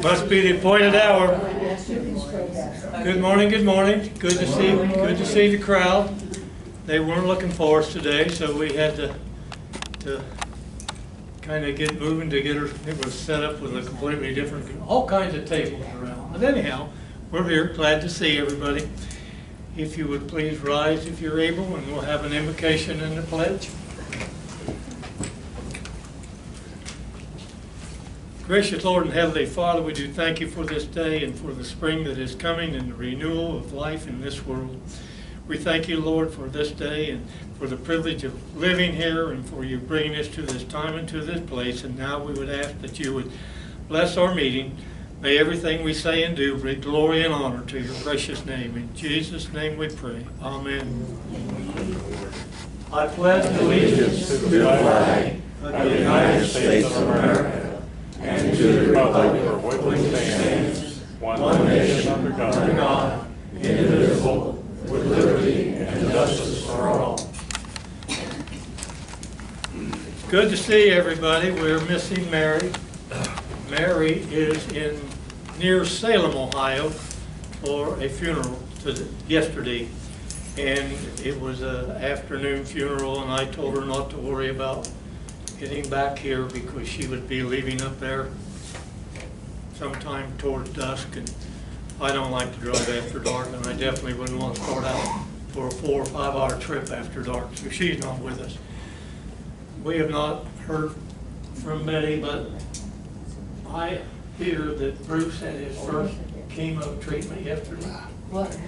Must be the appointed hour. Good morning, good morning. Good to see the crowd. They weren't looking for us today, so we had to kind of get moving to get her. It was set up with a completely different, all kinds of tables around. But anyhow, we're here, glad to see everybody. If you would please rise if you're able, and we'll have an invocation and a pledge. Gracious Lord and Heavenly Father, we do thank you for this day and for the spring that is coming and the renewal of life in this world. We thank you, Lord, for this day and for the privilege of living here and for you bringing us to this time and to this place. And now we would ask that you would bless our meeting. May everything we say and do bring glory and honor to your precious name. In Jesus' name we pray. Amen. I pledge allegiance to the flag of the United States of America and to the republic for which it stands, one nation under God, indivisible, with liberty and justice for all. Good to see everybody. We're missing Mary. Mary is near Salem, Ohio, for a funeral yesterday, and it was an afternoon funeral, and I told her not to worry about getting back here because she would be leaving up there sometime towards dusk, and I don't like to drive after dark, and I definitely wouldn't want to start out for a 4 or 5 hour trip after dark, so she's not with us. We have not heard from Betty, but I hear that Bruce had his first chemo treatment yesterday. What?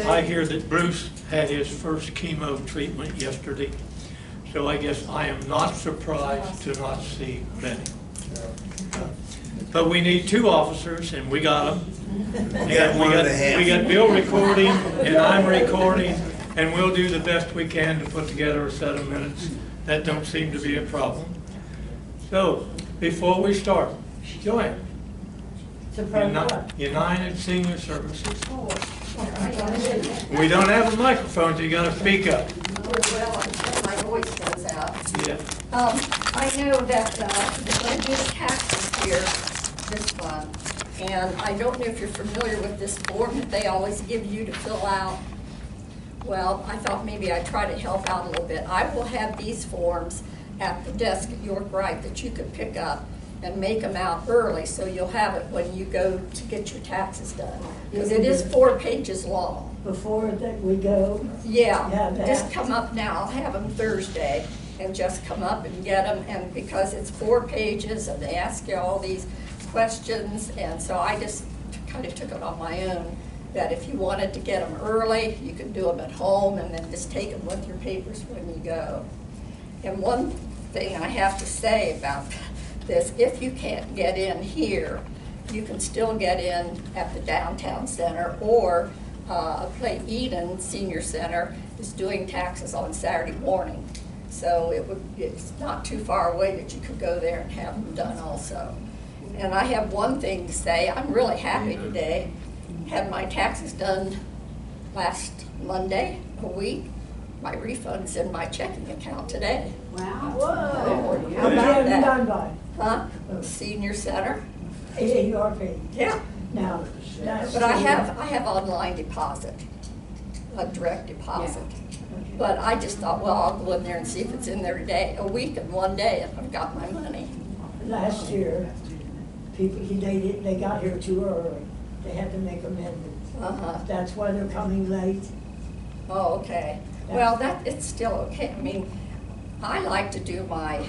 I hear that Bruce had his first chemo treatment yesterday. So I guess I am not surprised to not see Betty. But we need 2 officers, and we got them. We got Bill recording, and I'm recording, and we'll do the best we can to put together a set of minutes. That don't seem to be a problem. So, before we start, Joanne, United Senior Services. We don't have a microphone, so you got to speak up. Well, my voice goes out. Yeah. I know that they're going to do the taxes here this month, and I don't know if you're familiar with this form that they always give you to fill out. Well, I thought maybe I'd try to help out a little bit. I will have these forms at the desk at York Wright that you could pick up and make them out early, so you'll have it when you go to get your taxes done. Because it is 4 pages long. Before that we go? Yeah, just come up now. I'll have them Thursday, and just come up and get them. And because it's 4 pages, and they ask you all these questions, and so I just kind of took it on my own that if you wanted to get them early, you could do them at home, and then just take them with your papers when you go. And one thing I have to say about this, if you can't get in here, you can still get in at the downtown center, or Eden Senior Center is doing taxes on Saturday morning. So it's not too far away that you could go there and have them done also. And I have one thing to say. I'm really happy today. Had my taxes done last Monday, a week. My refund's in my checking account today. Wow. Whoa. How about that? Done by? Huh? Senior Center. AARP. Yeah. Now, but I have online deposit, a direct deposit. Yeah. Okay. But I just thought, well, I'll go in there and see if it's in there today, a week and 1 day, if I've got my money. Last year, they got here too early. They had to make amendments. That's why they're coming late. Oh, okay. Well, it's still okay. I mean, I like to do my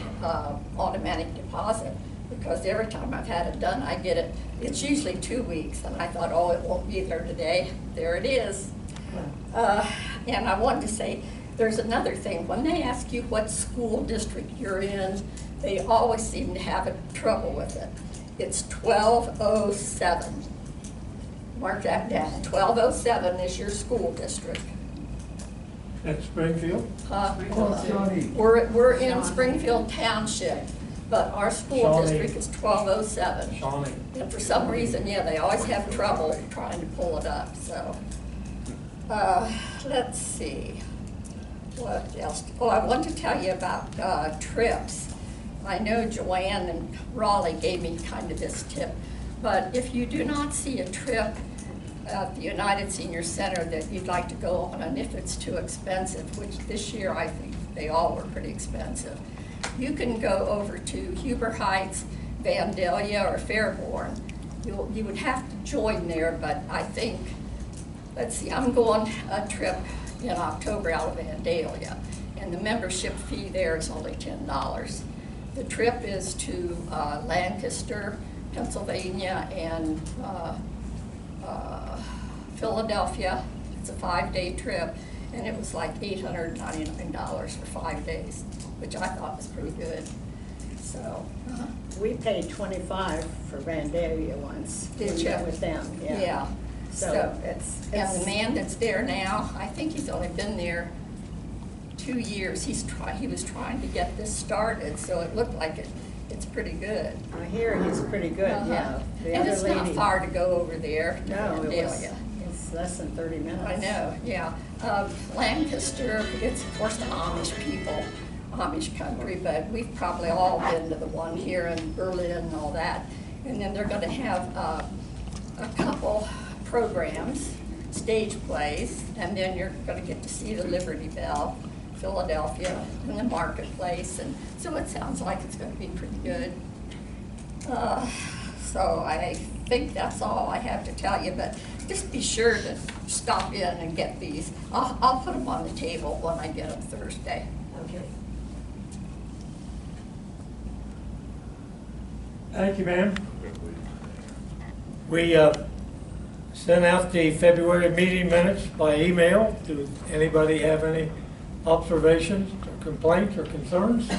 automatic deposit because every time I've had it done, I get it. It's usually 2 weeks, and I thought, oh, it won't be there today. There it is. And I wanted to say, there's another thing. When they ask you what school district you're in, they always seem to have trouble with it. It's 1207. Mark that down. 1207 is your school district. At Springfield? We're in Springfield Township, but our school district is 1207. Shawnee. And for some reason, yeah, they always have trouble trying to pull it up. So, let's see. What else? Oh, I want to tell you about trips. I know Joanne and Raleigh gave me kind of this tip. But if you do not see a trip at the United Senior Center that you'd like to go on, and if it's too expensive, which this year I think they all were pretty expensive, you can go over to Huber Heights, Vandalia, or Fairborn. You would have to join there, but I think, let's see, I'm going a trip in October out of Vandalia, and the membership fee there is only $10. The trip is to Lancaster, Pennsylvania, and Philadelphia. It's a 5-day trip, and it was like $899 for 5 days, which I thought was pretty good. So. We paid $25 for Vandalia once. Did We you? went with them, yeah. Yeah. So And the man that's there now, I think he's only been there 2 years. He was trying to get this started, so it looked like it's pretty good. I hear he's pretty good, yeah. The And other it's not lady- far to go over there to No, Vandalia. it's less than 30 minutes. I know, yeah. Lancaster, it's of course the Amish people, Amish country, but we've probably all been to the one here in Berlin and all that. And then they're gonna have a couple programs, stage plays, and then you're gonna get to see the Liberty Bell, Philadelphia, and the marketplace, and so it sounds like it's gonna be pretty good. So I think that's all I have to tell you, but just be sure to stop in and get these. I'll put them on the table when I get them Thursday. Okay. Thank you, ma'am. We sent out the February meeting minutes by email. Do anybody have any observations or complaints or concerns?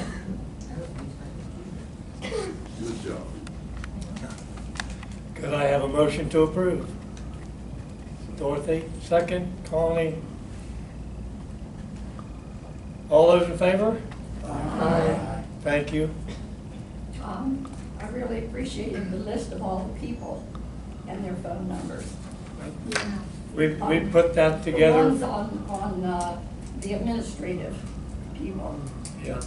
Good job. Could I have a motion to approve? Dorothy, second. Connie? All those in favor? Aye. Thank you. Tom, I really appreciated the list of all the people and their phone numbers. We put that together. The ones on the administrative people. Yeah.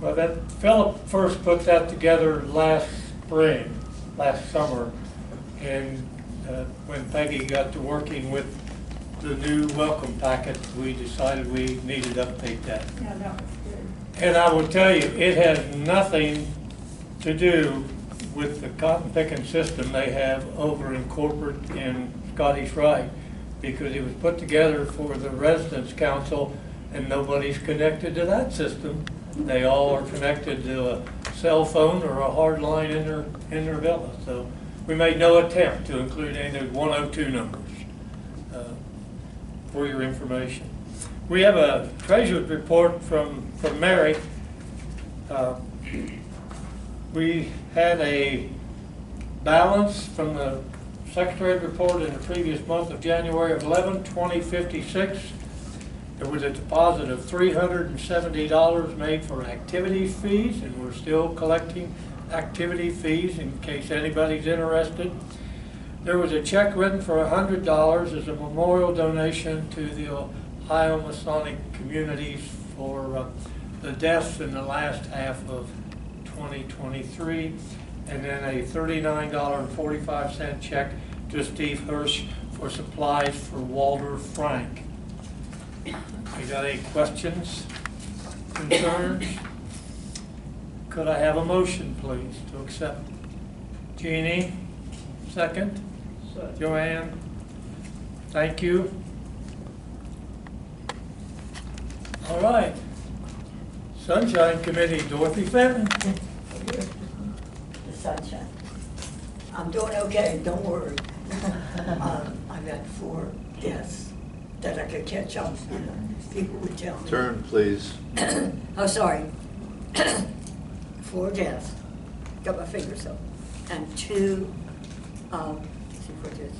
Well, that Philip first put that together last summer, and when Peggy got to working with the new welcome packet, we decided we needed to update that. Yeah, that was good. And I will tell you, it has nothing to do with the cotton picking system they have over in corporate in Scottish Rite, because it was put together for the residents council, and nobody's connected to that system. They all are connected to a cell phone or a hard line in their villa. So we made no attempt to include any of the 102 numbers for your information. We have a treasurer's report from Mary. We had a balance from the Secretary report in the previous month of January of $11,2056. There was a deposit of $370 made for activity fees, and we're still collecting activity fees in case anybody's interested. There was a check written for $100 as a memorial donation to the Ohio Masonic communities for the deaths in the last half of 2023. And then a $39.45 check to Steve Hirsch for supplies for Walter Frank. You got any questions, concerns? Could I have a motion, please, to accept? Jeannie, second. Joanne, thank you. All right. Sunshine Committee, Dorothy Fenton. The sunshine. I'm doing okay, don't worry. I've got 4 deaths that I could catch up. People would tell me. Turn, please. Oh, sorry. 4 deaths. Got my fingers up. And 2, let's see what it is.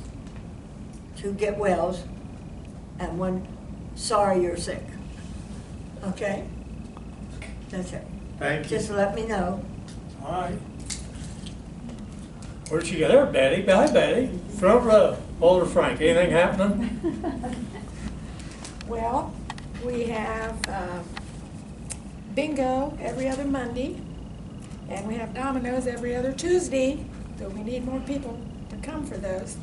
2 get wells, and 1, sorry you're sick. Okay? That's it. Thank you. Just let me know. All right. Where'd she go? There, Betty. Hi, Betty. Front row. Walter Frank. Anything happening? Well, we have bingo every other Monday, and we have dominoes every other Tuesday, So we need more people to come for those.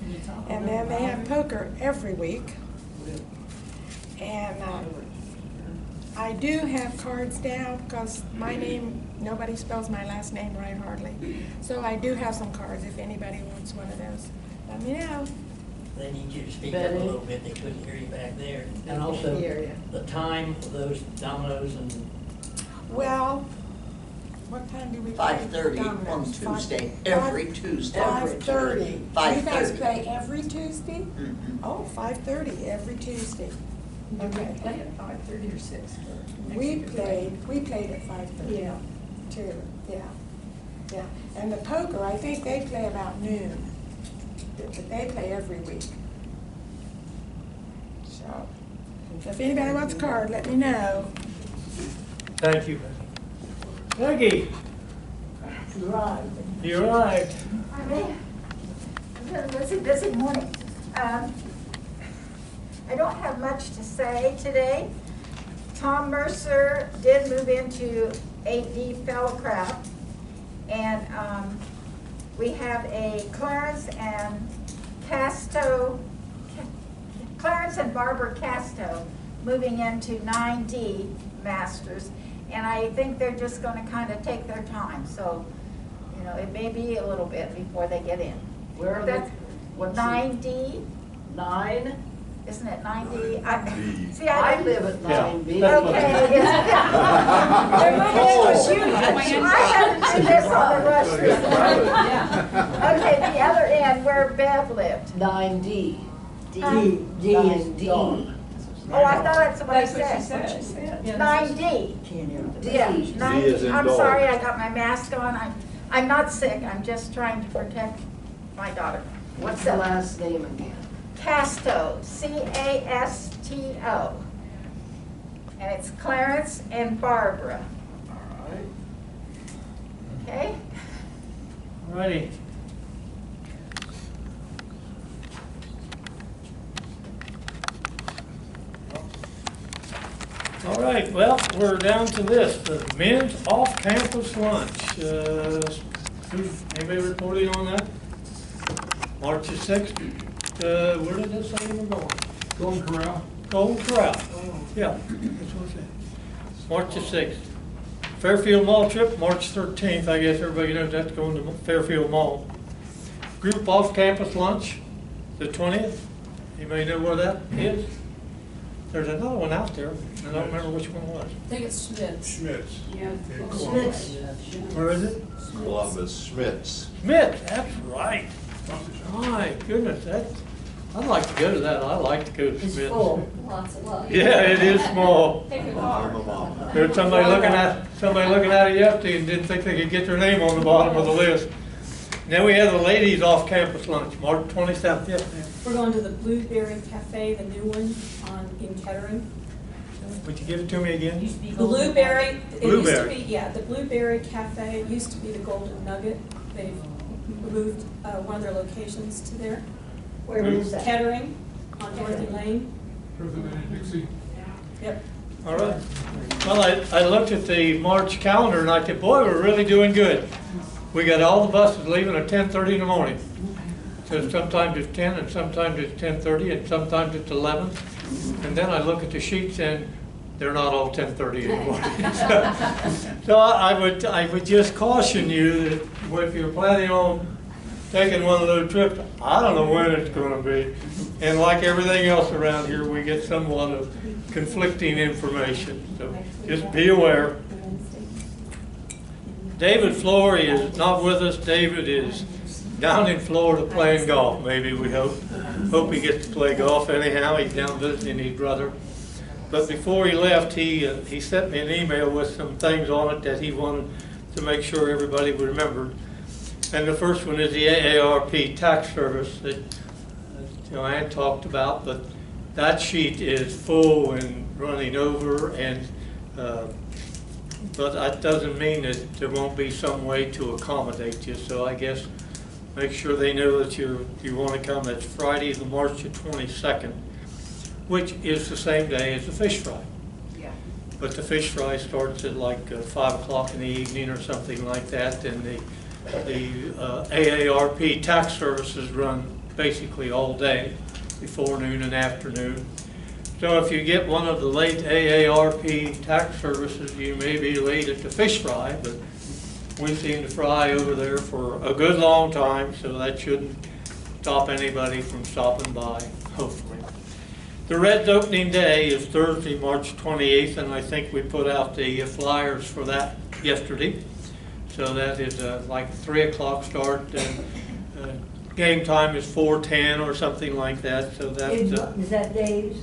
And then they have poker every week. And I do have cards now because my name, nobody spells my last name right hardly. So I do have some cards if anybody wants one of those. Let me know. They need you to speak up a little bit, they couldn't hear you back there. And also, Hear ya. the time for those dominoes and Well, what time do we play? 5:30 on dominoes? Tuesday, Five- every Tuesday. 5:30. You guys 5:30. play every Tuesday? Mhm. Oh, 5:30 every Tuesday. Okay. Play at 5:30 or 6. We played at 5:30. Yeah. Too, yeah, yeah. And the poker, I think they play about noon, but they play every week. So, if anybody wants a card, let me know. Thank you. Peggy, Right. you arrived. I mean, it was a busy morning. I don't have much to say today. Tom Mercer did move into 8D Fellowcraft, and we have a Clarence and Barbara Casto moving into 9D Masters, and I think they're just going to kind of take their time. So, you know, it may be a little bit before they get in. Where are they? That's What's 9D, 9? isn't it 9D? D. See, I I live at Yeah. 9B. Okay. I haven't seen this on the rush list. Okay, the other end where Bev lived. 9D. D and D. Oh, I thought that's what I said. 9D. Yeah, D 9D. as in I'm dog. sorry, I got my mask on. I'm not sick, I'm just trying to protect my daughter. What's the last name again? Casto, C-A-S-T-O. And it's Clarence and Barbara. Okay? All righty. All right, well, we're down to this, the men's off-campus lunch. Anybody reporting on that? March the 6th, where did this say we're going? Golden Corral. Golden Corral. Yeah, that's what it said. March the 6th. Fairfield Mall trip, March 13th. I guess everybody knows that's going to Fairfield Mall. Group off-campus lunch, the 20th. Anybody know where that is? There's another one out there. I don't remember which one it was. I think it's Schmitz. Schmitz. Schmitz. Where is it? Columbus, Schmitz. Smith, that's right. My goodness, I'd like to go to that. I like to go to It's Smith. full. Lots of love. Yeah, it is small. Take a car. There's somebody looking at it yesterday and didn't think they could get their name on the bottom of the list. Then we have the ladies off-campus lunch, March 27th. Yes, ma'am. We're going to the Blueberry Cafe, the new one in Kettering. Would you give it to me again? Blueberry, it used to Blueberry. be, yeah, the Blueberry Cafe, it used to be the Golden Nugget. They've moved one of their locations to there. Where is that? Kettering on Dorothy Lane. Yep. All right. Well, I looked at the March calendar and I said, boy, we're really doing good. We got all the buses leaving at 10:30 in the morning. So sometimes it's 10 and sometimes it's 10:30 and sometimes it's 11. And then I look at the sheets and they're not all 10:30 in the morning. So I would just caution you that if you're planning on taking one of those trips, I don't know when it's going to be. And like everything else around here, we get somewhat of conflicting information. So just be aware. David Flory is not with us. David is down in Florida playing golf, maybe, we hope. Hope he gets to play golf anyhow. He's down visiting his brother. But before he left, he sent me an email with some things on it that he wanted to make sure everybody remembered. And the first one is the AARP tax service that Joanne talked about, but that sheet is full and running over, and but that doesn't mean that there won't be some way to accommodate you. So I guess make sure they know that you want to come. It's Friday, the March the 22nd, which is the same day as the fish fry. Yeah. But the fish fry starts at like 5 o'clock in the evening or something like that, and the AARP tax services run basically all day, before noon and afternoon. So if you get one of the late AARP tax services, you may be late at the fish fry, but we seem to fry over there for a good long time, so that shouldn't stop anybody from stopping by, hopefully. The Reds opening day is Thursday, March 28th, and I think we put out the flyers for that yesterday. So that is like 3 o'clock start, and game time is 4:10 or something like that. So that's Is that Dave's?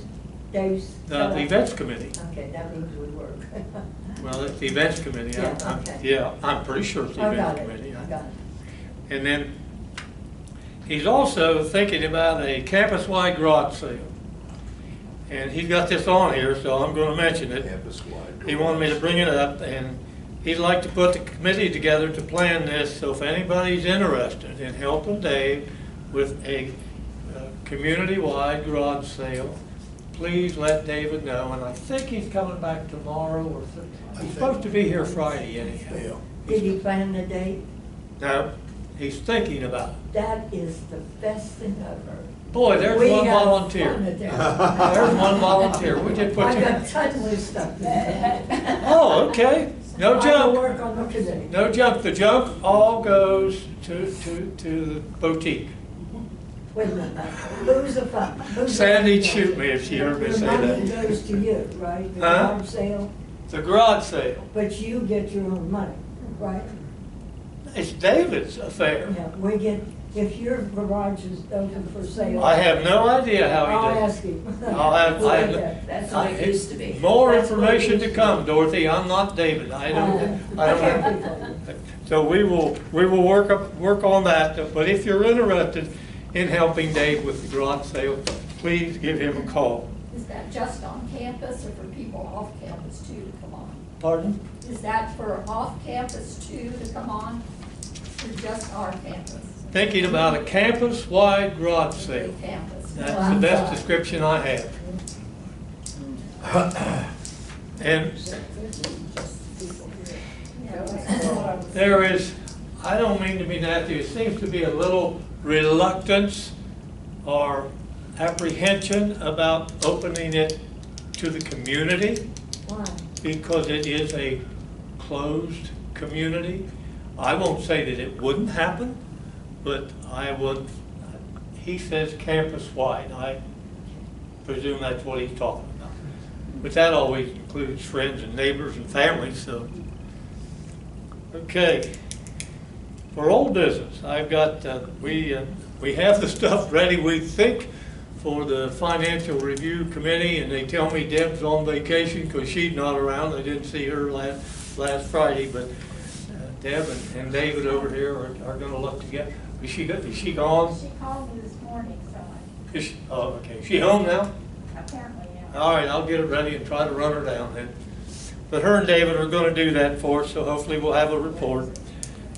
the events committee. Okay, that means we work. Well, it's the events committee. Yeah, okay. Yeah, I'm pretty sure it's the I got events it, committee. I got it. And then he's also thinking about a campus-wide garage sale. And he's got this on here, so I'm going to mention it. Campus-wide. He wanted me to bring it up, and he'd like to put the committee together to plan this, so if anybody's interested in helping Dave with a community-wide garage sale, please let David know. And I think he's coming back tomorrow, or he's supposed to be here Friday anyhow. Did he plan the date? No, he's thinking about it. That is the best thing I've heard. Boy, there's We one have volunteer. fun at that. There's one volunteer. We did put I you. got tons of stuff to do. Oh, okay. No I junk. work on the committee. No junk. The junk all goes to the boutique. Wait a minute, who's the fun? Who's the Sandy'd fun? shoot me if she heard me say The money that. goes to you, right? The Huh? garage sale, The garage sale. but you get your own money, right? It's David's affair. Yeah, we get, if your garage is open for sale. I have no idea how I'll he does ask him. I'll have- We'll I- get that. That's what it used to be. More That's what it information used to to come, be. Dorothy. I'm not David. I don't I can't have. be for you. So we will work on that. But if you're interested in helping Dave with the garage sale, please give him a call. Is that just on campus or for people off campus too to come on? Pardon? Is that for off campus too to come on, or just our campus? Thinking about a campus-wide garage sale. Campus. That's the best description I have. And there is, I don't mean to be nasty, it seems to be a little reluctance or apprehension about opening it to the community Why? because it is a closed community. I won't say that it wouldn't happen, but I would, he says campus-wide. I presume that's what he's talking about. But that always includes friends and neighbors and families, so. Okay. For old business, I've got, we have the stuff ready, we think, for the Financial Review Committee, and they tell me Deb's on vacation because she's not around. I didn't see her last Friday, but Deb and David over here are going to look together. Is she gone? She called me this morning, so Oh, okay. Is she home now? apparently, yeah. All right, I'll get it ready and try to run her down then. But her and David are going to do that for us, so hopefully we'll have a report.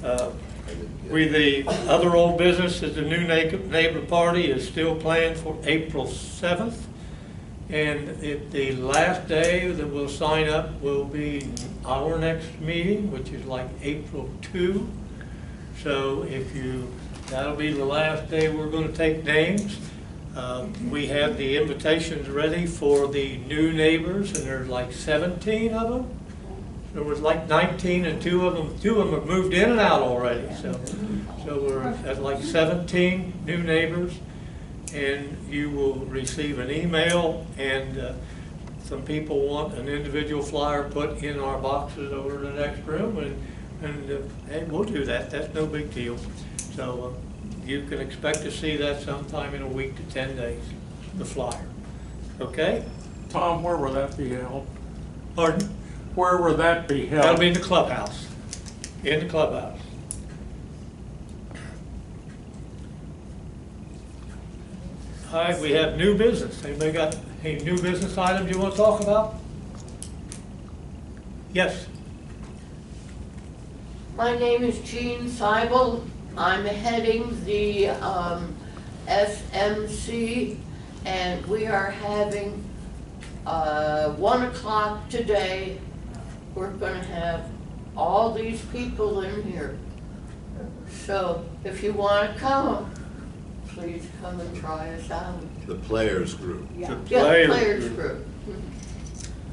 The other old business is the new neighbor party is still planned for April 7th. And the last day that we'll sign up will be our next meeting, which is like April 2. So that'll be the last day we're going to take names. We have the invitations ready for the new neighbors, and there's like 17 of them. There was like 19, and two of them have moved in and out already. So we're at like 17 new neighbors, and you will receive an email, and some people want an individual flyer put in our boxes over in the next room, and hey, we'll do that. That's no big deal. So you can expect to see that sometime in a week to 10 days, the flyer. Okay? Tom, where will that be held? Pardon? Where will that be held? That'll be in the clubhouse. In the clubhouse. All right, we have new business. Anybody got any new business items you want to talk about? Yes. My name is Jean Seibel. I'm heading the SMC, and we are having 1 o'clock today. We're going to have all these people in here. So if you want to come, please come and try us out. The players group. The Yeah, players group.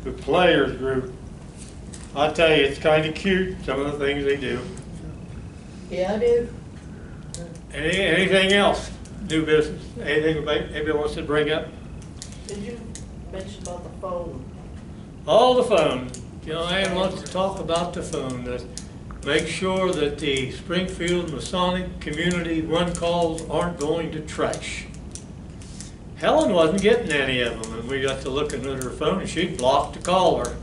The players group. I tell you, it's kind of cute, some of the things they do. Yeah, it is. Anything else? New business? Anything anybody wants to bring up? Did you mention about the phone? Oh, the phone. Joanne wants to talk about the phone. Make sure that the Springfield Masonic community run calls aren't going to trash. Helen wasn't getting any of them, and we got to looking at her phone, and she blocked the caller.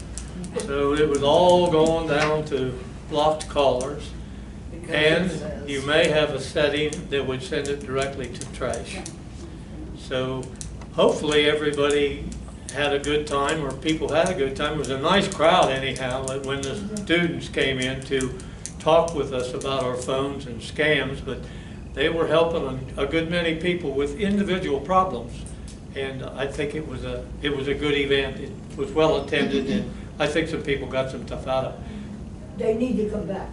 So it was all going down to blocked callers. And you may have a setting that would send it directly to trash. So hopefully everybody had a good time, or people had a good time. It was a nice crowd anyhow when the students came in to talk with us about our phones and scams, but they were helping a good many people with individual problems. And I think it was a good event. It was well attended, and I think some people got some stuff out of it. They need to come back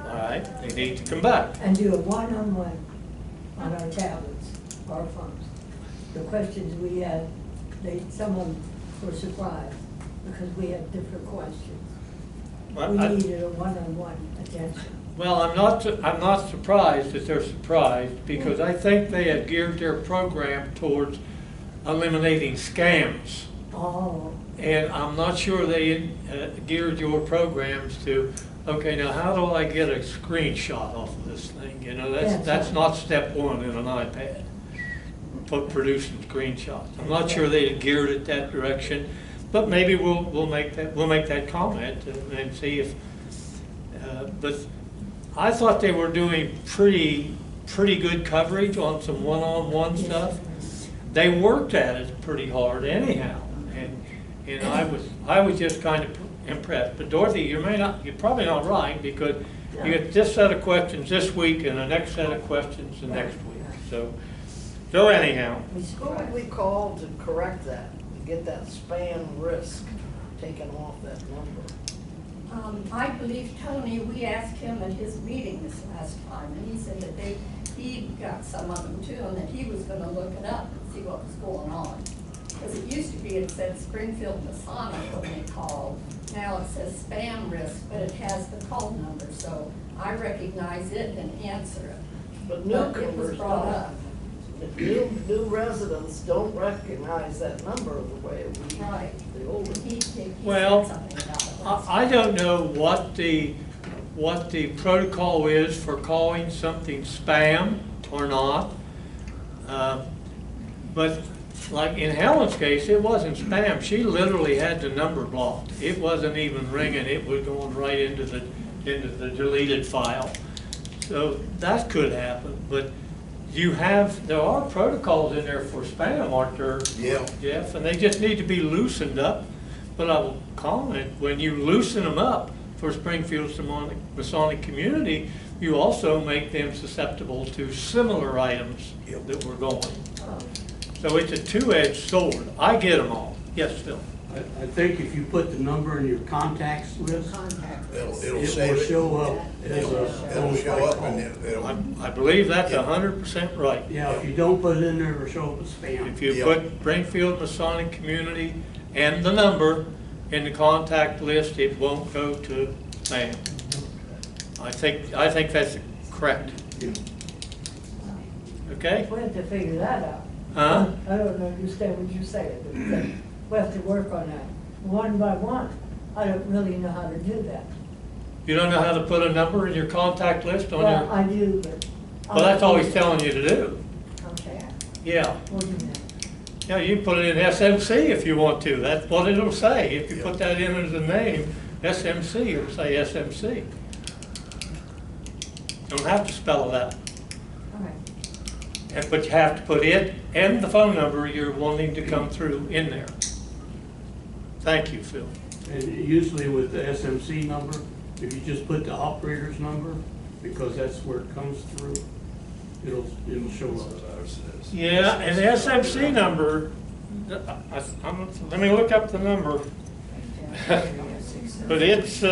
All right, they need to come back. and do a one-on-one on our tablets, our phones. The questions we had, some of them were surprised because we had different questions. We needed a one-on-one attention. Well, I'm not surprised that they're surprised, because I think they had geared their program towards eliminating scams. Oh. And I'm not sure they geared your programs to, okay, now how do I get a screenshot off of this thing? You know, that's not step one in an iPad, producing screenshots. I'm not sure they geared it that direction, but maybe we'll make that comment and see if. But I thought they were doing pretty good coverage on some one-on-one stuff. They worked at it pretty hard anyhow, and I was just kind of impressed. But Dorothy, you're probably not right, because you get this set of questions this week and the next set of questions the next week. So anyhow. Who would we call to correct that, to get that spam risk taken off that number? I believe Tony, we asked him at his meeting this last time, and he said that he got some of them too, and that he was gonna look it up and see what was going on. Because it used to be, it said Springfield Masonic when they called. Now it says spam risk, but it has the call number, so I recognize it and answer it. But It was newcomers brought don't. up. New residents don't recognize that number the way we, Right. the older. He said Well, something about it. I don't know what the protocol is for calling something spam or not. But like in Helen's case, it wasn't spam. She literally had the number blocked. It wasn't even ringing. It was going right into the deleted file. So that could happen. But there are protocols in there for spam, aren't there? Yeah. Jeff, and they just need to be loosened up. But I will comment, when you loosen them up for Springfield Masonic community, you also make them susceptible to similar items that were going. So it's a two-edged sword. I get them all. Yes, Phil? I think if you put the number in your contacts list, It'll it save will it. show up as a. It'll show up and it'll. I believe that's 100% right. Yeah, if you don't put it in there, it'll show up as spam. If you put Springfield Masonic community and the number in the contact list, it won't go to spam. I think that's correct. Okay? We have to figure that out. Huh? I don't understand what you're saying, but we have to work on that, one by one. I don't really know how to do that. You don't know how to put a number in your contact list on Well, your? I do, but. Well, that's all he's telling you to do. Okay. Yeah. What do you mean? Yeah, you can put it in SMC if you want to. That's what it'll say. If you put that in as a name, SMC, it'll say SMC. You don't have to spell it out. All right. But you have to put it and the phone number you're wanting to come through in there. Thank you, Phil. And usually with the SMC number, if you just put the operator's number, because that's where it comes through, it'll show up. Yeah, and the SMC number, let me look up the number. But it's,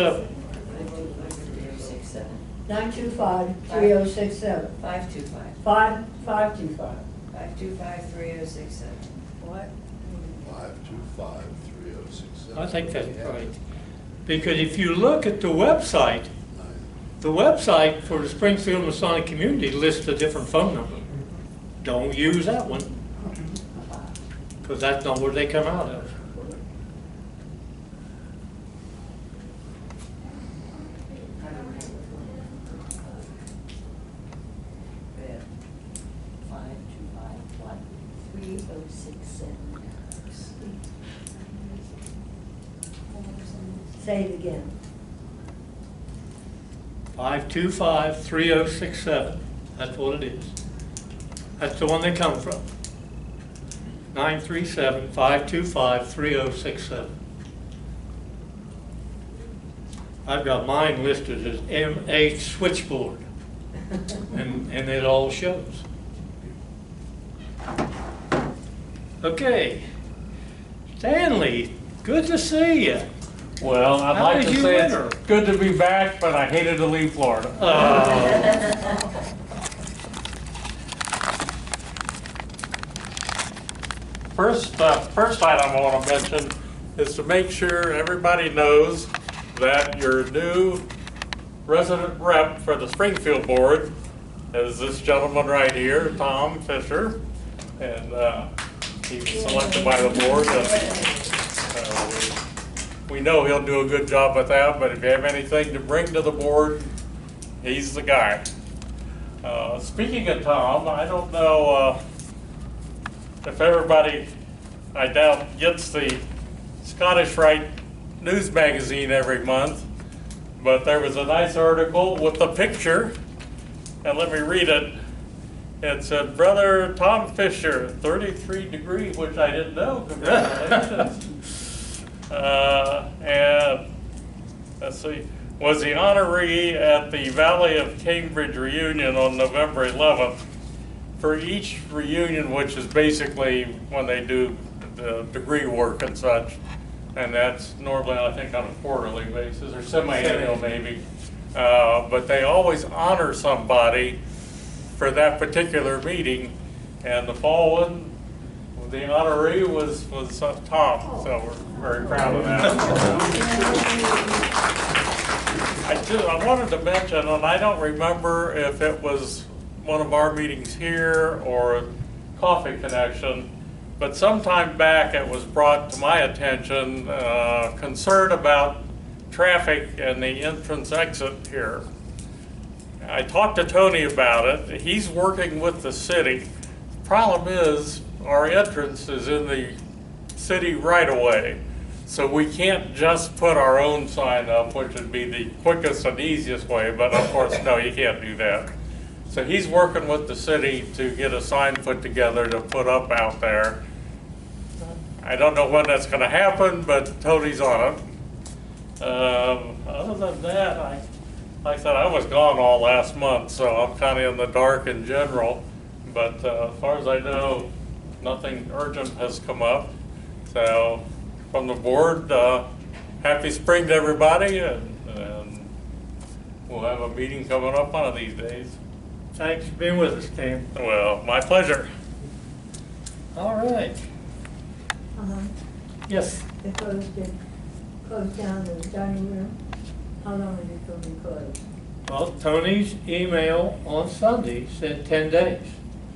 925-3067. 525. 525. 525-3067. What? 525-3067. I think that's right. Because if you look at the website for the Springfield Masonic Community lists a different phone number. Don't use that one, because that's not where they come out of. Good. 525 what? 3067. Say it again. 525-3067. That's what it is. That's the one they come from. 937-525-3067. I've got mine listed as MAH switchboard, and it all shows. Okay, Stanley, good to see you. Well, I'd How like was to your say winter? it's good to be back, but I hated to leave Florida. First item I want to mention is to make sure everybody knows that your new resident rep for the Springfield board is this gentleman right here, Tom Fisher, and he's selected by the board. And, we know he'll do a good job with that, but if you have anything to bring to the board, he's the guy. Speaking of Tom, I don't know if everybody, I doubt, gets the Scottish Rite news magazine every month, but there was a nice article with a picture, and let me read it. It said, Brother Tom Fisher, 33 degrees, which I didn't know. Congratulations. And let's see, was the honoree at the Valley of Cambridge reunion on November 11th. For each reunion, which is basically when they do the degree work and such, and that's normally, I think, on a quarterly basis or semi-annual maybe, but they always honor somebody for that particular meeting, and the fall one, the honoree was Tom, so we're very proud of that. I wanted to mention, and I don't remember if it was one of our meetings here or Coffee Connection, but sometime back it was brought to my attention concern about traffic and the entrance exit here. I talked to Tony about it. He's working with the city. Problem is, our entrance is in the city right away. So we can't just put our own sign up, which would be the quickest and easiest way, but of course, no, you can't do that. So he's working with the city to get a sign put together to put up out there. I don't know when that's gonna happen, but Tony's on it. Other than that, like I said, I was gone all last month, so I'm kind of in the dark in general. But as far as I know, nothing urgent has come up. So from the board, happy spring to everybody, and we'll have a meeting coming up one of these days. Thanks for being with us, Tim. Well, my pleasure. All right. Yes. They closed down the dining room. How long is it going to be closed? Well, Tony's email on Sunday said 10 days.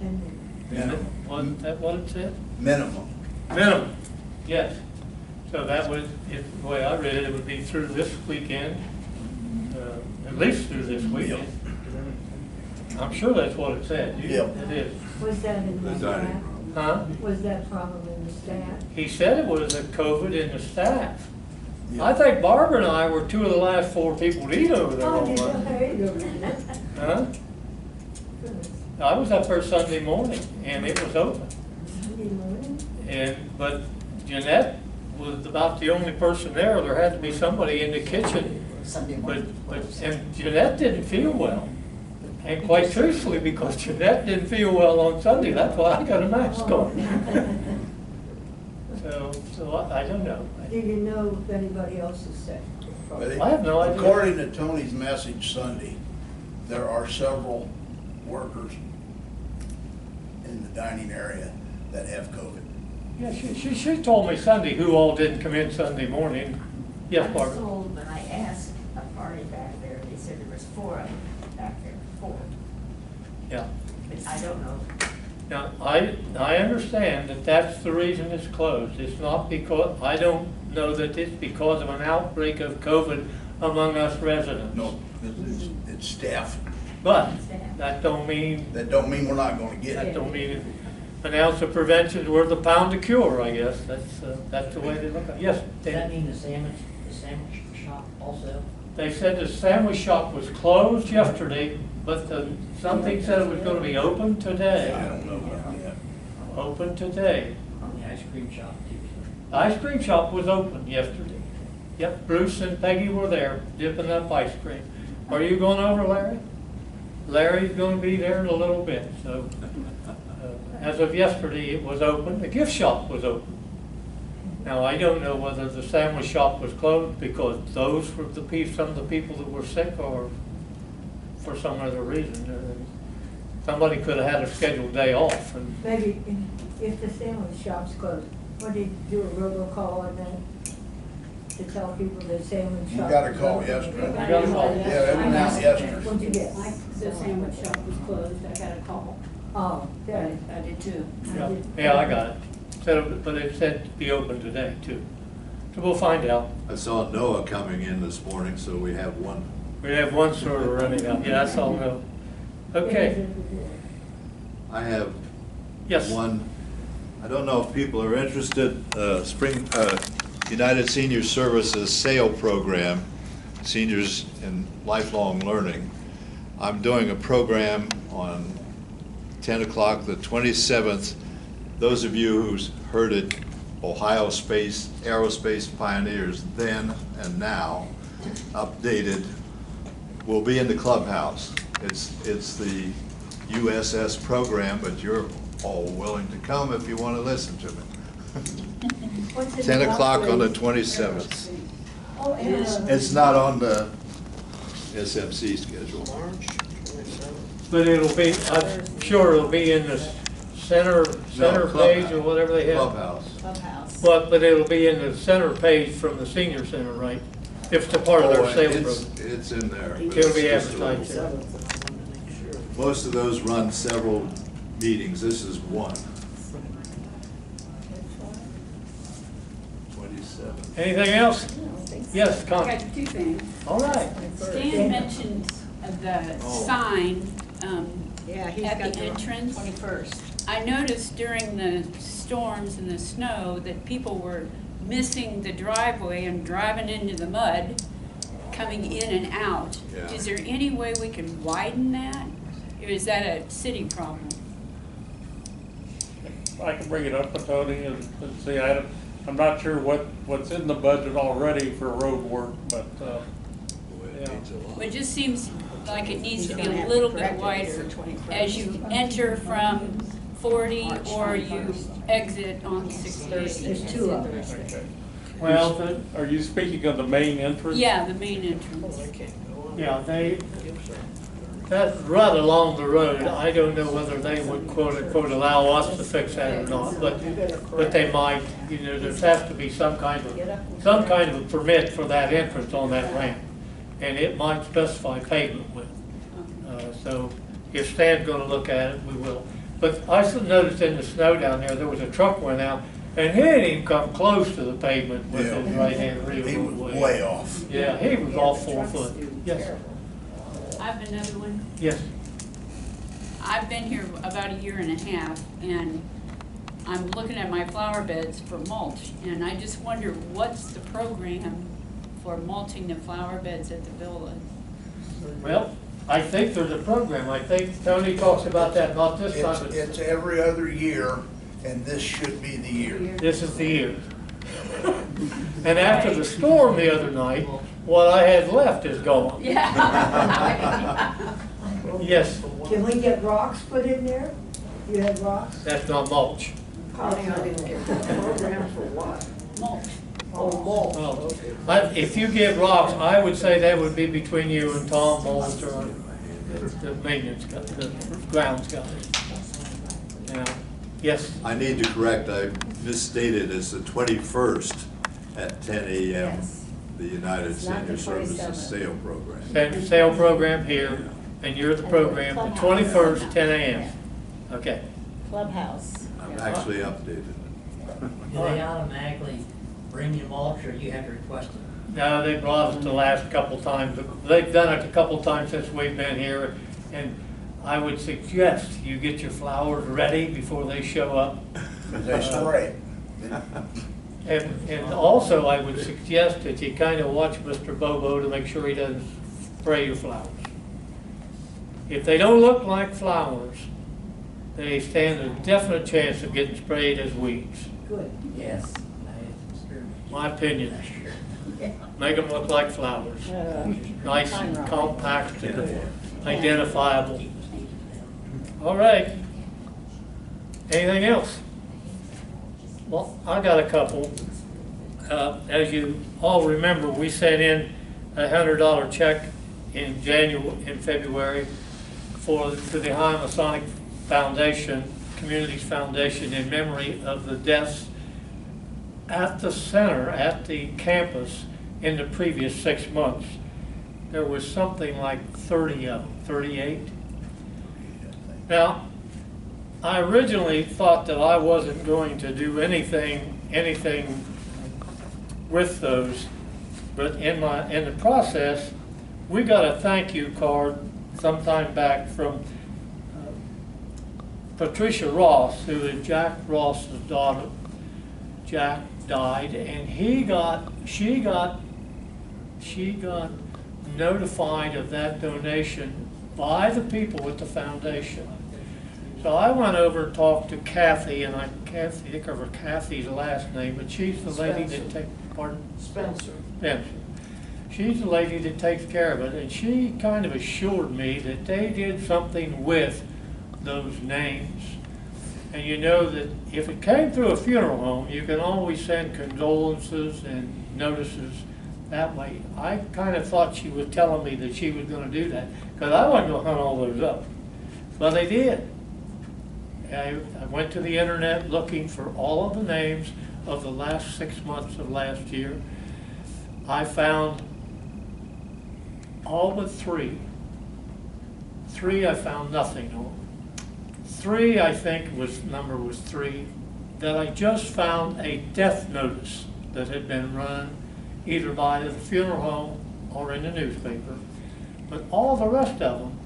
10 days. Minimum. Wasn't that what it said? Minimum. Minimum, yes. So that would, if the way I read it, it would be through this weekend, at least through this weekend. I'm sure that's what it said. Yep. It is. Was that in the staff? Huh? Was that problem in the staff? He said it was a COVID in the staff. Yeah. I think Barbara and I were two of the last 4 people to eat over there Oh, all did you? month. There you go. Huh? Goodness. I was up there Sunday morning and it was open. Sunday morning? But Jeanette was about the only person there. There had to be somebody in the kitchen. Sunday morning. And Jeanette didn't feel well. And quite truthfully, because Jeanette didn't feel well on Sunday, that's why I got a mask on. So I don't know. Do you know if anybody else is sick? But I have no idea. According to Tony's message Sunday, there are several workers in the dining area that have COVID. Yeah, she told me Sunday who all didn't come in Sunday morning. Yes, I was Barbara? told when I asked a party back there, they said there was 4 of them back there, 4. Yeah. But I don't know. Now, I understand that that's the reason it's closed. It's not because, I don't know that it's because of an outbreak of COVID among us residents. No, it's staff. But that don't mean, That don't mean we're not gonna get that it. don't mean an ounce of prevention is worth a pound of cure, I guess. That's the way they look at it. Yes, Does that Dan? mean the sandwich shop also? They said the sandwich shop was closed yesterday, but something said it was gonna be open today. I don't know about that. Open today. On the ice cream shop too. The ice cream shop was open yesterday. Yep, Bruce and Peggy were there dipping up ice cream. Are you going over, Larry? Larry's gonna be there in a little bit, so. As of yesterday, it was open. The gift shop was open. Now, I don't know whether the sandwich shop was closed because those were some of the people that were sick or for some other reason. Somebody could have had a scheduled day off. And Maybe if the sandwich shop's closed, what did you do, a robocall on that? To tell people the sandwich You shop? got a call yesterday. You got a call? Yeah, it went out yesterday. What'd you get? The sandwich shop was closed, I got a call. Oh, yeah. I did too. yeah, I got it. But it said to be open today, too. So we'll find out. I saw Noah coming in this morning, so we have one. We have one server running out. Yeah, that's all I know. Okay. I have Yes. one. I don't know if people are interested, United Senior Services SAIL program, Seniors in Lifelong Learning. I'm doing a program on 10 o'clock, the 27th. Those of you who's heard it, Ohio Space, Aerospace Pioneers, then and now, updated, will be in the clubhouse. It's the USS program, but you're all willing to come if you want to listen to me. 10 o'clock on the 27th. Oh, and, It's not on the SMC schedule. But it'll be, I'm sure it'll be in the center No, page or whatever they have. Clubhouse. But it'll be in the center page from the senior center, right? If it's a part of their sales program. It's in there. but It'll be it's just a advertised there. little- Most of those run several meetings. This is one. 27. Anything else? Yes, I Connie? got 2 things. All right. Stan mentioned the sign Yeah, he's at got the the entrance. 21st. I noticed during the storms and the snow that people were missing the driveway and driving into the mud, coming in and out. Yeah. Is there any way we can widen that? Or is that a city problem? I can bring it up with Tony and see, I'm not sure what's in the budget already for road work, but, yeah. Well, it just seems like it needs to be a little bit wider as you enter from 40 or you exit on 68. there's 2 of them. Okay. Well, Are you speaking of the main entrance? Yeah, the main entrance. yeah, that's right along the road. I don't know whether they would quote unquote allow us to fix that or not, but they might. You know, there has to be some kind of a permit for that entrance on that ramp, and it might specify pavement width. So if Stan's going to look at it, we will. But I noticed in the snow down there was a truck went out, and he didn't even come close to the pavement with his right hand rear. He was way off. Yeah, he was off 4 foot. Yes. I have another one. Yes. I've been here about a year and a half, and I'm looking at my flower beds for mulch, and I just wonder what's the program for mulching the flower beds at the villa? Well, I think there's a program. I think Tony talks about that, not this time, but It's every other year, and this should be the year. this is the year. And after the storm the other night, what I had left is gone. Yeah. Yes, Can we get rocks put in there? You have rocks? that's not mulch. Program for what? Mulch. Oh, mulch, Oh. okay. If you get rocks, I would say that would be between you and Tom Bolster. the maintenance guy, the grounds guy. Now, yes? I need to correct, I misstated, it's the 21st at 10 a.m. Yes. The United It's not the Senior Services 27th. sale program. Sale program here, and you're the program, the 21st, 10 a.m. Okay. Clubhouse. I've actually updated it. Do they automatically bring you mulch, or you have to request it? No, they brought it the last couple times, but they've done it a couple times since we've been here, and I would suggest you get your flowers ready before they show up. They spray. And also, I would suggest that you kind of watch Mr. Bobo to make sure he doesn't spray your flowers. If they don't look like flowers, they stand a definite chance of getting sprayed as weeds. Good. Yes. That's true. My opinion. Make them look like flowers. Nice and compact and identifiable. All right. Anything else? Well, I got a couple. As you all remember, we sent in a $100 check in February to the Ohio Masonic Foundation, Communities Foundation, in memory of the deaths at the center, at the campus, in the previous 6 months. There was something like 30 of them, 38. Now, I originally thought that I wasn't going to do anything with those, but in the process, we got a thank you card sometime back from Patricia Ross, who is Jack Ross's daughter. Jack died, and she got notified of that donation by the people at the foundation. So I went over and talked to Kathy, and I can't think of Kathy's last name, but she's the lady that takes, pardon? Spencer. Spencer. She's the lady that takes care of it, and she kind of assured me that they did something with those names. And you know that if it came through a funeral home, you can always send condolences and notices that way. I kind of thought she was telling me that she was going to do that, because I wasn't going to hunt all those up. But they did. I went to the internet looking for all of the names of the last 6 months of last year. I found all but three. Three I found nothing on. Three, I think number was three, that I just found a death notice that had been run either by the funeral home or in the newspaper. But all the rest of them,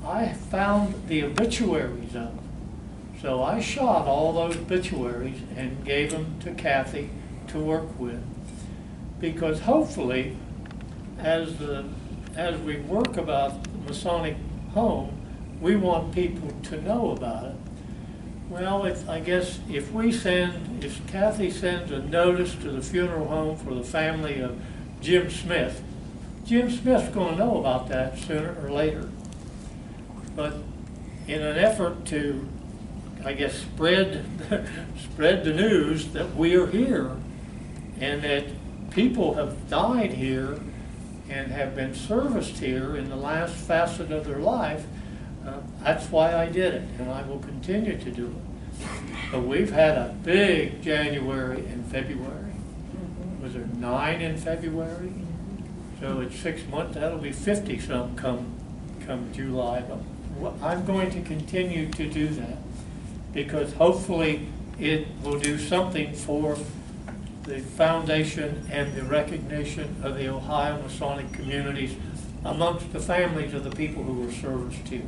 I found the obituaries of them. So I shot all those obituaries and gave them to Kathy to work with. Because hopefully, as we work about the Masonic home, we want people to know about it. Well, I guess if Kathy sends a notice to the funeral home for the family of Jim Smith, Jim Smith's going to know about that sooner or later. But in an effort to, I guess, spread the news that we are here and that people have died here and have been serviced here in the last facet of their life, that's why I did it, and I will continue to do it. But we've had a big January and February. Was there 9 in February? So it's 6 months, that'll be 50-something come July. But I'm going to continue to do that, because hopefully it will do something for the foundation and the recognition of the Ohio Masonic communities amongst the families of the people who were serviced here.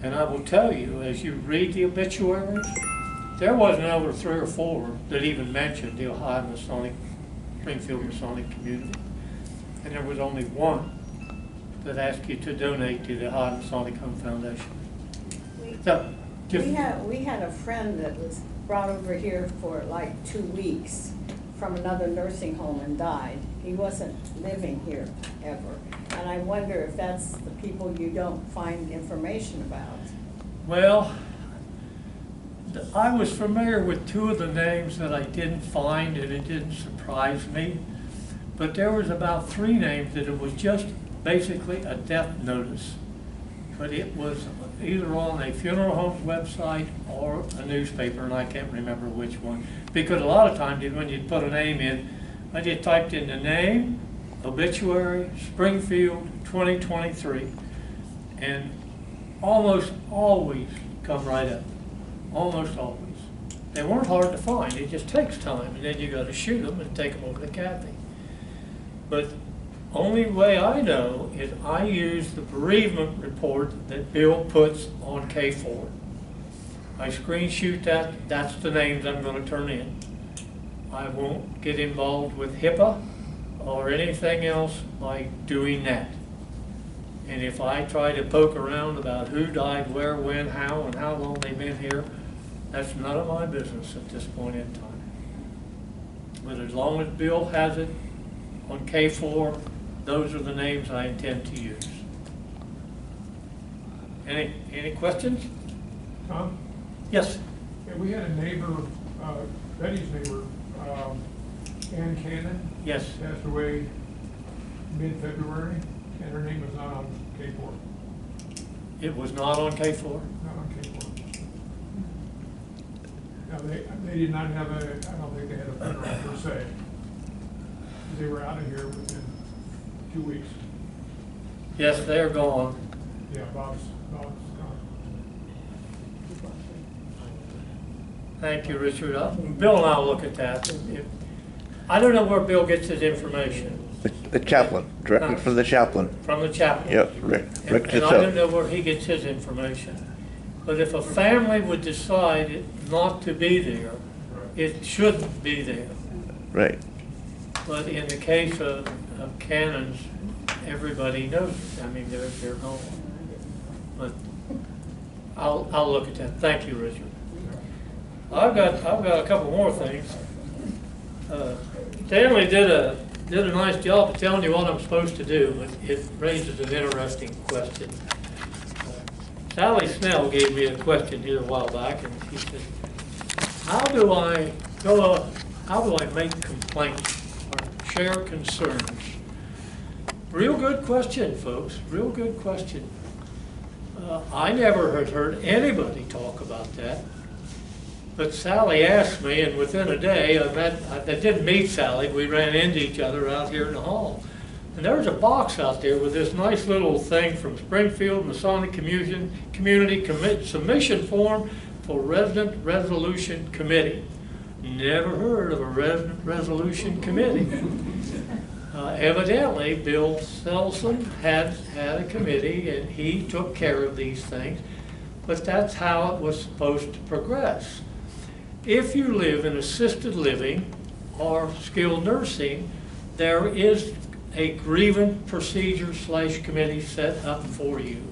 And I will tell you, as you read the obituaries, there wasn't over 3 or 4 that even mentioned the Ohio Masonic, Springfield Masonic community. And there was only 1 that asked you to donate to the Ohio Masonic Home Foundation. So, we had a friend that was brought over here for like 2 weeks from another nursing home and died. He wasn't living here ever. And I wonder if that's the people you don't find information about. Well, I was familiar with 2 of the names that I didn't find, and it didn't surprise me. But there was about 3 names that it was just basically a death notice. But it was either on a funeral home's website or a newspaper, and I can't remember which one. Because a lot of times when you put a name in, I just typed in the name, obituary, Springfield 2023, and almost always come right up. Almost always. They weren't hard to find. It just takes time, and then you got to shoot them and take them over to Kathy. But only way I know is I use the bereavement report that Bill puts on K4. I screen shoot that. That's the names I'm going to turn in. I won't get involved with HIPAA or anything else by doing that. And if I try to poke around about who died, where, when, how, and how long they've been here, that's none of my business at this point in time. But as long as Bill has it on K4, those are the names I intend to use. Any questions? Tom? Yes. Yeah, we had a neighbor, Betty's neighbor, Ann Cannon. Yes. Passed away mid-February, and her name was not on K4. It was not on K4? Not on K4. Now, they did not have a, I don't think they had a funeral per se. They were out of here within 2 weeks. Yes, they're gone. Yeah, Bob's gone. Thank you, Richard. Bill and I will look at that. I don't know where Bill gets his information. The chaplain, directly from the chaplain. From the chaplain. Yep, Rick And I don't know where he gets his information. But if a family would decide not to be there, it shouldn't be there. Right. But in the case of Cannons, everybody knows. I mean, they're gone. But I'll look at that. Thank you, Richard. I've got a couple more things. Stanley did a nice job of telling you what I'm supposed to do, but it raises an interesting question. Sally Snell gave me a question here a while back, and she said, how do I make complaints or share concerns? Real good question, folks, real good question. I never had heard anybody talk about that. But Sally asked me, and within a day, I didn't meet Sally. We ran into each other out here in the hall. And there was a box out there with this nice little thing from Springfield Masonic Community Submission Form for Resident Resolution Committee. Never heard of a Resident Resolution Committee. Evidently, Bill Selson had a committee, and he took care of these things. But that's how it was supposed to progress. If you live in assisted living or skilled nursing, there is a grievance procedure / committee set up for you.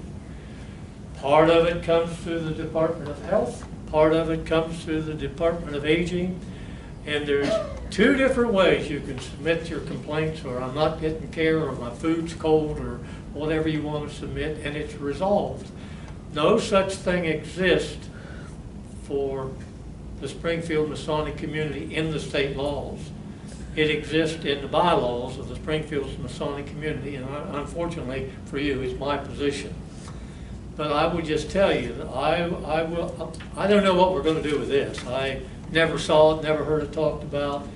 Part of it comes through the Department of Health, part of it comes through the Department of Aging, and there's 2 different ways you can submit your complaints, or I'm not getting care, or my food's cold, or whatever you want to submit, and it's resolved. No such thing exists for the Springfield Masonic community in the state laws. It exists in the bylaws of the Springfield Masonic community, and unfortunately for you, it's my position. But I would just tell you that I don't know what we're going to do with this. I never saw it, never heard it talked about,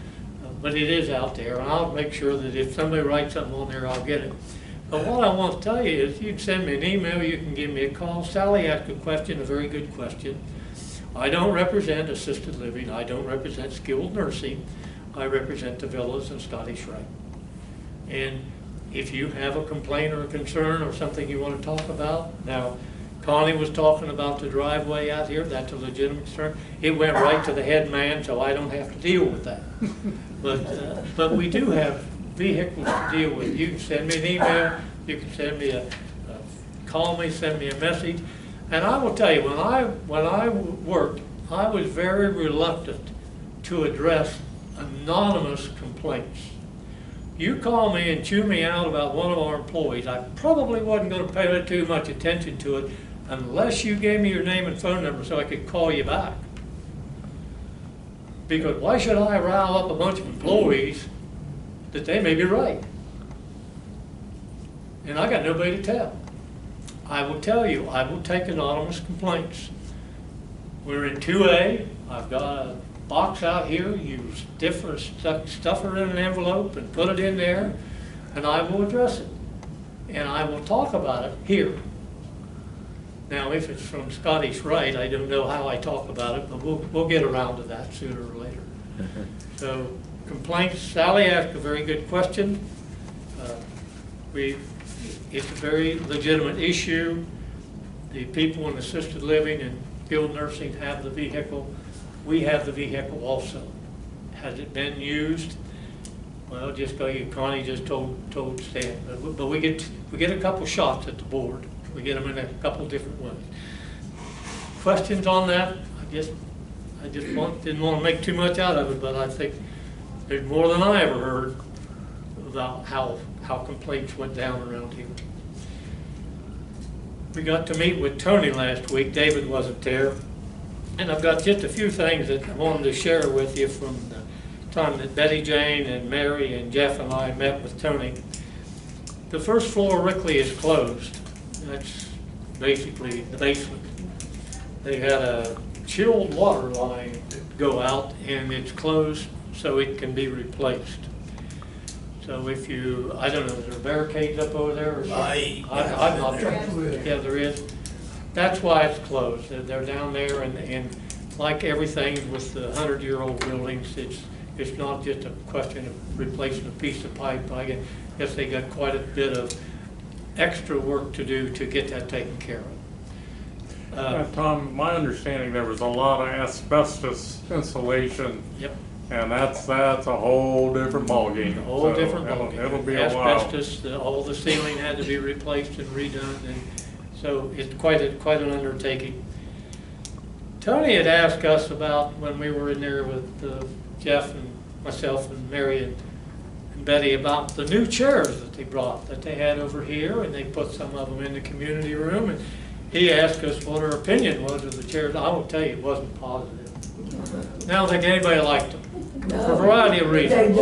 but it is out there, and I'll make sure that if somebody writes something on there, I'll get it. But what I want to tell you is you can send me an email, you can give me a call. Sally asked a question, a very good question. I don't represent assisted living. I don't represent skilled nursing. I represent the villas and Scottish Rite. And if you have a complaint or a concern or something you want to talk about, now Connie was talking about the driveway out here. That's a legitimate concern. It went right to the head man, so I don't have to deal with that. But we do have vehicles to deal with. You can send me an email. You can send me call me, send me a message. And I will tell you, when I worked, I was very reluctant to address anonymous complaints. You call me and chew me out about one of our employees, I probably wasn't going to pay too much attention to it unless you gave me your name and phone number so I could call you back. Because why should I rile up a bunch of employees that they may be right? and I got nobody to tell. I will tell you, I will take anonymous complaints. We're in 2A, I've got a box out here, you stuff her in an envelope and put it in there, and I will address it. And I will talk about it here. Now, if it's from Scottish Rite, I don't know how I talk about it, but we'll get around to that sooner or later. So, complaints, Sally asked a very good question. It's a very legitimate issue. The people in assisted living and skilled nursing have the vehicle. We have the vehicle also. Has it been used? Well, just go. Connie just told Stan, but we get a couple shots at the board. We get them in a couple different ways. Questions on that? I just didn't want to make too much out of it, but I think there's more than I ever heard about how complaints went down around here. We got to meet with Tony last week. David wasn't there. And I've got just a few things that I wanted to share with you from the time that Betty Jane and Mary and Jeff and I met with Tony. The first floor Rickley is closed. That's basically the basement. They had a chilled water line go out and it's closed so it can be replaced. So if you, I don't know, is there barricades up over there or something? I'm not sure. Yeah, there is. That's why it's closed. They're down there, and like everything with the 100-year-old buildings, it's not just a question of replacing a piece of pipe. I guess they got quite a bit of extra work to do to get that taken care of. Tom, my understanding, there was a lot of asbestos insulation. Yep. And that's a whole different ballgame. A whole different ballgame. It'll be a while. Asbestos, all the ceiling had to be replaced and redone, and so it's quite an undertaking. Tony had asked us about, when we were in there with Jeff and myself and Mary and Betty, about the new chairs that they brought, that they had over here, and they put some of them in the community room, and he asked us what our opinion was of the chairs. I will tell you, it wasn't positive. I don't think anybody liked them. For a variety of reasons.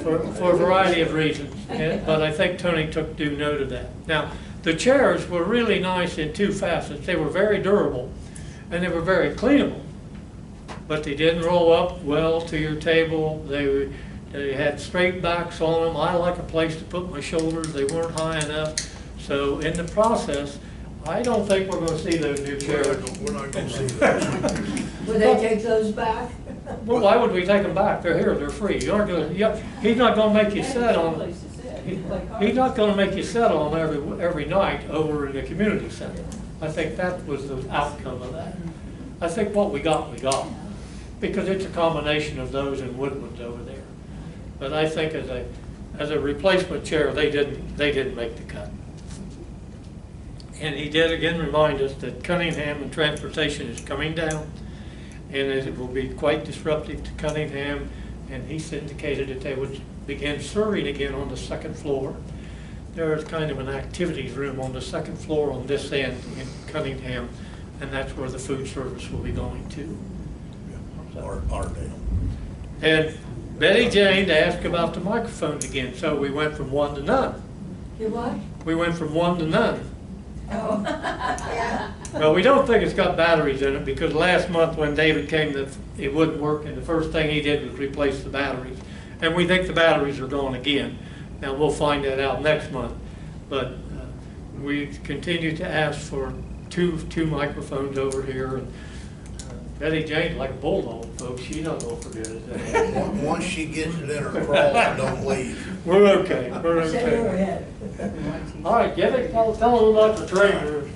For a variety of reasons. But I think Tony took due note of that. Now, the chairs were really nice in two facets. They were very durable and they were very cleanable. But they didn't roll up well to your table. They had straight backs on them. I like a place to put my shoulders. They weren't high enough. So in the process, I don't think we're going to see those new chairs. We're not going to see those. Would they take those back? Well, why would we take them back? They're here. They're free. You aren't going to. He's not going to make you sit on. He's not going to make you sit on every night over in the community center. I think that was the outcome of that. I think what we got, because it's a combination of those and Woodward's over there. But I think as a replacement chair, they didn't make the cut. And he did again remind us that Cunningham and transportation is coming down, and it will be quite disruptive to Cunningham. And he indicated that they would begin serving again on the second floor. There is kind of an activities room on the second floor on this end in Cunningham, and that's where the food service will be going to. Ardale. And Betty Jane asked about the microphones again, so we went from 1 to none. You what? We went from 1 to none. Oh. Yeah. Well, we don't think it's got batteries in it, because last month when David came, it wouldn't work, and the first thing he did was replace the batteries. And we think the batteries are gone again. Now, we'll find that out next month. But we continue to ask for two microphones over here. And Betty Jane's like a bulldog, folks. She's not going to forget it. Once she gets it in her crawl, don't leave. We're okay. We're okay. All right, tell them about the train room.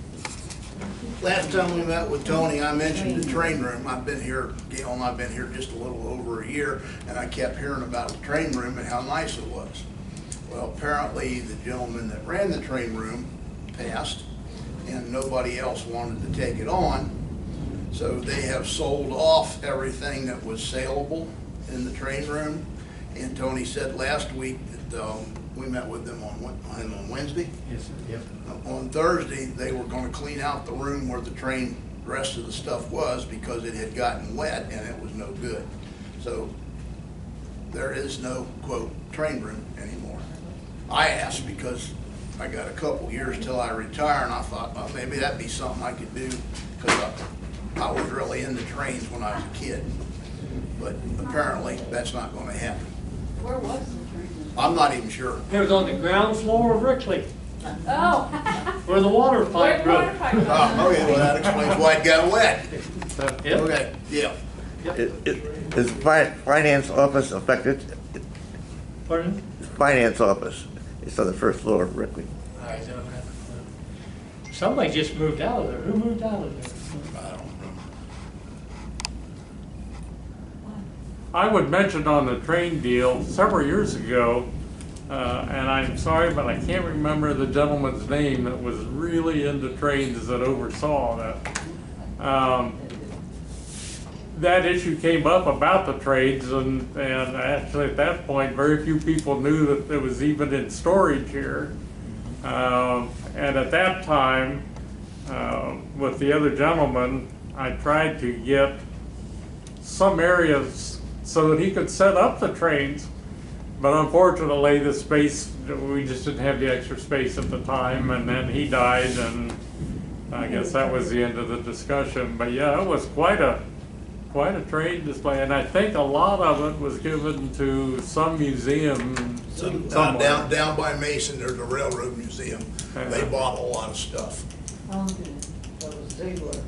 Last time we met with Tony, I mentioned the train room. I've been here, Gail and I've been here just a little over a year, and I kept hearing about the train room and how nice it was. Well, apparently the gentleman that ran the train room passed, and nobody else wanted to take it on. So they have sold off everything that was saleable in the train room. And Tony said last week that we met with them on Wednesday. Yes, sir. Yep. On Thursday, they were going to clean out the room where the rest of the stuff was, because it had gotten wet and it was no good. So there is no, quote, train room anymore. I asked because I got a couple years till I retire, and I thought, well, maybe that'd be something I could do, because I was really into trains when I was a kid. But apparently, that's not gonna happen. Where was the train? I'm not even sure. It was on the ground floor of Rickley, Oh. where the water pipe broke. Oh, okay, well, that explains why it got wet. Yep. Okay, yeah. Is finance office affected? Pardon? Finance office. It's on the first floor of Rickley. I don't have a clue. Somebody just moved out of there. Who moved out of there? I don't remember. I would mention on the train deal, several years ago, and I'm sorry, but I can't remember the gentleman's name that was really into trains that oversaw that. That issue came up about the trains, and actually at that point, very few people knew that it was even in storage here. And at that time, with the other gentleman, I tried to get some areas so that he could set up the trains, but unfortunately the space, we just didn't have the extra space at the time, and then he died, and I guess that was the end of the discussion. But yeah, it was quite a train display, and I think a lot of it was given to some museum somewhere. Down by Mason, there's a railroad museum. They bought a lot of stuff. That was Ziegler.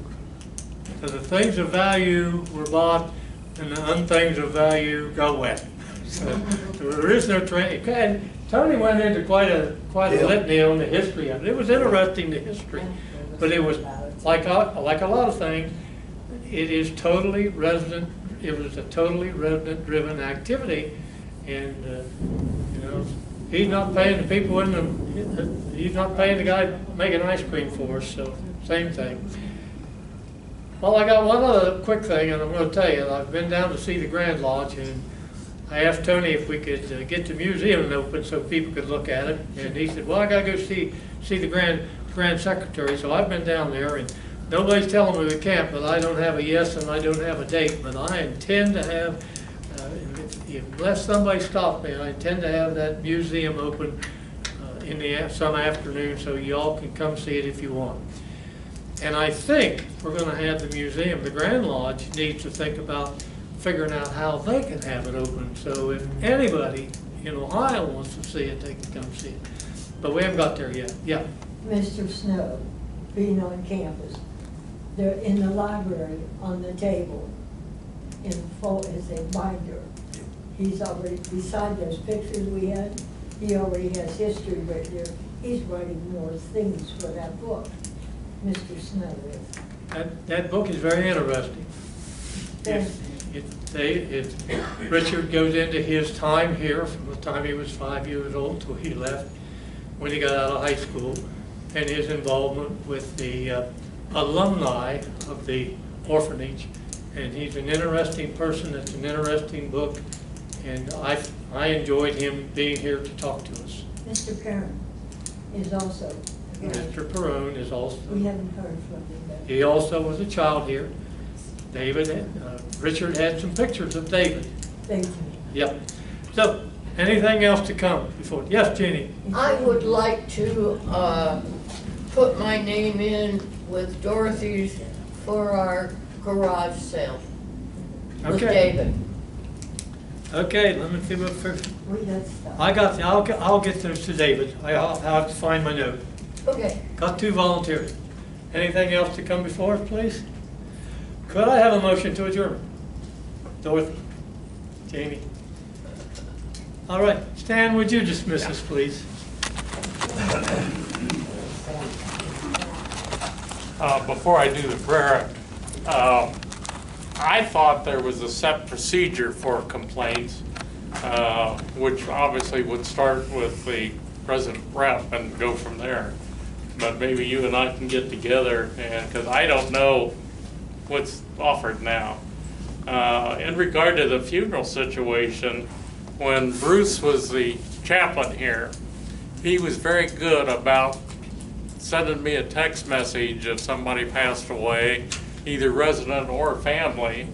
So the things of value were bought, and the unthings of value go wet. So there is no train. And Tony went into quite a litany on the history of it. It was interesting, the history, but it was like a lot of things. It is totally resident. It was a totally resident-driven activity, and you know, he's not paying the people in the. He's not paying the guy making ice cream for us. So same thing. Well, I got one other quick thing, and I'm going to tell you. I've been down to see the Grand Lodge, and I asked Tony if we could get the museum open so people could look at it, and he said, "Well, I got to go see the Grand Secretary." So I've been down there, and nobody's telling me we can't, but I don't have a yes and I don't have a date. But I intend to have, unless somebody stops me, I intend to have that museum open in some afternoon, so y'all can come see it if you want. And I think we're going to have the museum. The Grand Lodge needs to think about figuring out how they can have it open. So if anybody in Ohio wants to see it, they can come see it. But we haven't got there yet. Yeah. Mr. Snow, being on campus, they're in the library on the table in full as a binder. He's already, beside those pictures we had, he already has history right there. He's writing more things for that book, Mr. Snow is. That book is very interesting. Richard goes into his time here from the time he was 5 years old till he left when he got out of high school, and his involvement with the alumni of the orphanage. And he's an interesting person. It's an interesting book, and I enjoyed him being here to talk to us. Mr. Perrin is also. Mr. Perrone is also. We haven't heard from him. He also was a child here. David, Richard had some pictures of David. Thank you. Yep. So, anything else to come before? Yes, Jeannie. I would like to put my name in with Dorothy's for our garage sale with David. Okay, let me see what first. We got stuff. I'll get those to David. I'll have to find my note. Okay. Got 2 volunteers. Anything else to come before us, please? Could I have a motion to adjourn? Dorothy, Jamie. All right, Stan, would you dismiss us, please? Before I do the prayer, I thought there was a set procedure for complaints, which obviously would start with the president rep and go from there. But maybe you and I can get together, and because I don't know what's offered now. In regard to the funeral situation, when Bruce was the chaplain here, he was very good about sending me a text message if somebody passed away, either resident or family,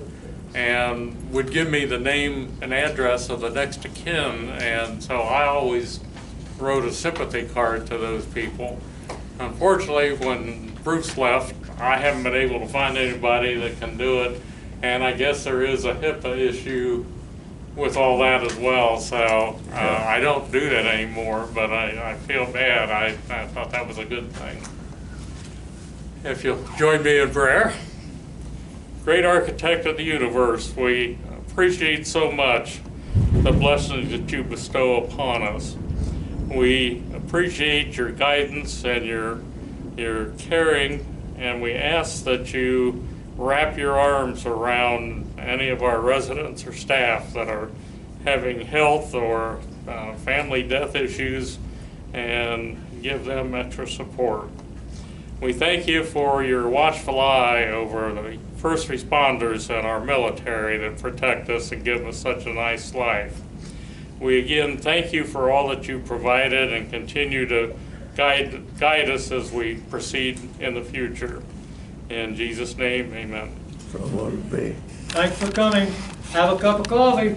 and would give me the name and address of the next of kin. And so I always wrote a sympathy card to those people. Unfortunately, when Bruce left, I haven't been able to find anybody that can do it, and I guess there is a HIPAA issue with all that as well, so I don't do that anymore, but I feel bad. I thought that was a good thing. If you'll join me in prayer. Great architect of the universe, we appreciate so much the blessings that you bestow upon us. We appreciate your guidance and your caring, and we ask that you wrap your arms around any of our residents or staff that are having health or family death issues, and give them extra support. We thank you for your watchful eye over the first responders and our military that protect us and give us such a nice life. We again thank you for all that you provided and continue to guide us as we proceed in the future. In Jesus' name, amen. So will it be. Thanks for coming. Have a cup of coffee.